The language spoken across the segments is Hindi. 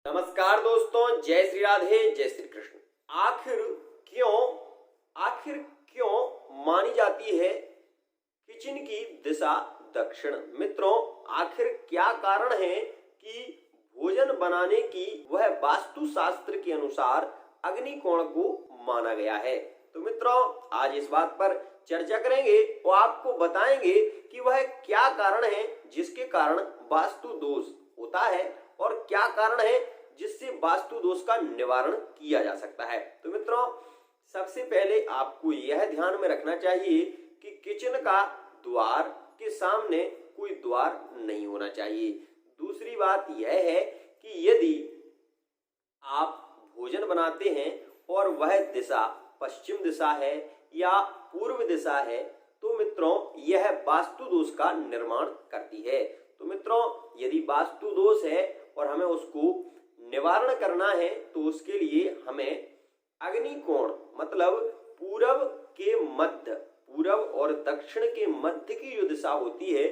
नमस्कार दोस्तों, जय श्री राधे, जय श्री कृष्ण। आखिर क्यों मानी जाती है किचन की दिशा दक्षिण? मित्रों, आखिर क्या कारण है कि भोजन बनाने की वह वास्तु शास्त्र के अनुसार अग्नि कोण को माना गया है? तो मित्रों, आज इस बात पर चर्चा करेंगे और आपको बताएंगे कि वह क्या कारण है जिसके कारण वास्तु दोष होता है और क्या कारण है जिससे वास्तु दोष का निवारण किया जा सकता है। तो मित्रों, सबसे पहले आपको यह ध्यान में रखना चाहिए कि किचन का द्वार के सामने कोई द्वार नहीं होना चाहिए। दूसरी बात यह है कि यदि आप भोजन बनाते हैं और वह दिशा पश्चिम दिशा है या पूर्व दिशा है तो मित्रों यह वास्तु दोष का निर्माण करती है। तो मित्रों, यदि वास्तु दोष है और हमें उसको निवारण करना है तो उसके लिए हमें अग्नि कोण मतलब पूरब और दक्षिण के मध्य की जो दिशा होती है,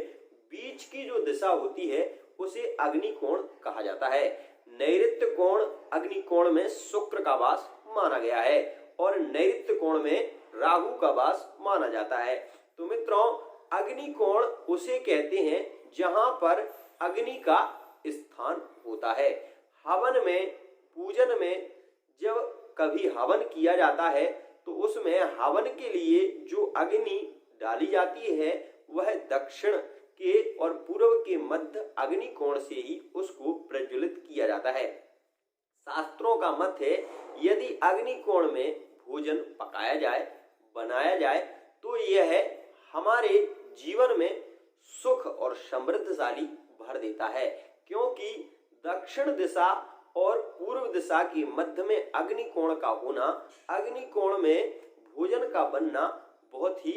बीच की जो दिशा होती है उसे अग्नि कोण कहा जाता है। नैऋत्य कोण अग्नि कोण में शुक्र का वास माना गया है और नैऋत्य कोण में राहु का वास माना जाता है। तो मित्रों, अग्नि कोण उसे कहते हैं जहां पर अग्नि का स्थान होता है। हवन में, पूजन में जब कभी हवन किया जाता है तो उसमें हवन के लिए जो अग्नि डाली जाती है वह दक्षिण के और पूर्व के मध्य अग्नि कोण से ही उसको प्रज्वलित किया जाता है। शास्त्रों का मत है यदि अग्नि कोण में भोजन पकाया जाए, बनाया जाए तो यह हमारे जीवन में सुख और समृद्धशाली भर देता है, क्योंकि दक्षिण दिशा और पूर्व दिशा के मध्य में अग्नि कोण का होना, अग्नि कोण में भोजन का बनना बहुत ही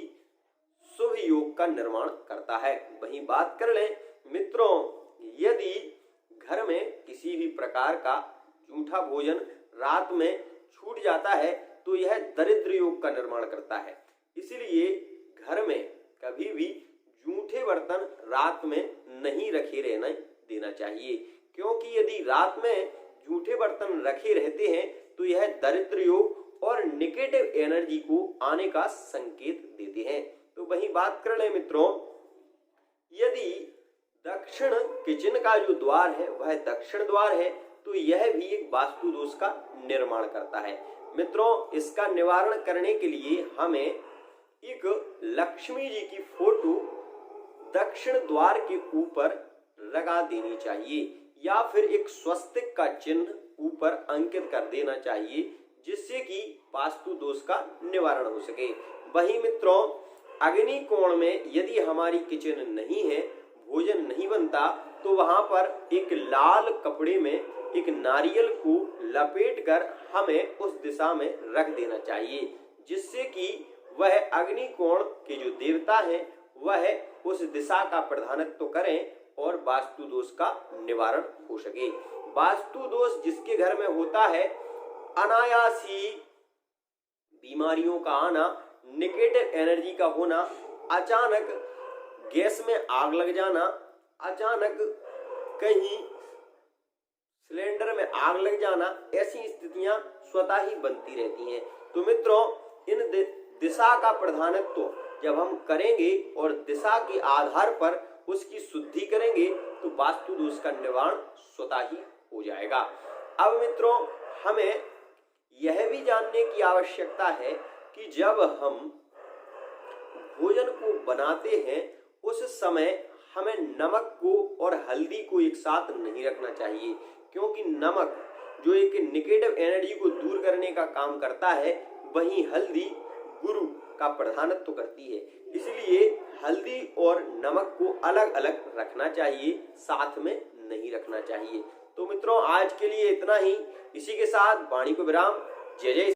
शुभ योग का निर्माण करता है। वहीं बात कर लें मित्रों, यदि घर में किसी भी प्रकार का जूठा भोजन रात में छूट जाता है तो यह दरिद्र योग का निर्माण करता है। इसलिए घर में कभी भी जूठे बर्तन रात में नहीं रखे रहने देना चाहिए, क्योंकि यदि रात में जूठे बर्तन रखे रहते हैं तो यह दरिद्र योग और नेगेटिव एनर्जी को आने का संकेत देते हैं। तो वही बात कर लें मित्रों, यदि दक्षिण किचन का जो द्वार है वह दक्षिण द्वार है तो यह भी एक वास्तु दोष का निर्माण करता है। मित्रों, इसका निवारण करने के लिए हमें एक लक्ष्मी जी की फोटो दक्षिण द्वार के ऊपर लगा देनी चाहिए या फिर एक स्वस्तिक का चिन्ह ऊपर अंकित कर देना चाहिए, जिससे कि वास्तु दोष का निवारण हो सके। वही मित्रों, अग्नि कोण में यदि हमारी किचन नहीं है, भोजन नहीं बनता, तो वहां पर एक लाल कपड़े में एक नारियल को लपेटकर हमें उस दिशा में रख देना चाहिए, जिससे कि वह अग्नि कोण के जो देवता हैं वह उस दिशा का प्रतिनिधित्व करें और वास्तु दोष का निवारण हो सके। वास्तु दोष जिसके घर में होता है, अनायास ही बीमारियों का आना, नेगेटिव एनर्जी का होना, अचानक गैस में आग लग जाना, अचानक कहीं सिलेंडर में आग लग जाना, ऐसी स्थितियां स्वतः ही बनती रहती हैं। तो मित्रों, इन दिशा का प्रतिनिधित्व जब हम करेंगे और दिशा के आधार पर उसकी शुद्धि करेंगे तो वास्तु दोष का निवारण स्वतः ही हो जाएगा। अब मित्रों, हमें यह भी जानने की आवश्यकता है कि जब हम भोजन को बनाते हैं उस समय हमें नमक को और हल्दी को एक साथ नहीं रखना चाहिए, क्योंकि नमक जो एक नेगेटिव एनर्जी को दूर करने का काम करता है, वहीं हल्दी गुरु का प्रतिनिधित्व करती है। इसलिए हल्दी और नमक को अलग अलग रखना चाहिए, साथ में नहीं रखना चाहिए। तो मित्रों, आज के लिए इतना ही। इसी के साथ वाणी को विराम। जय जय।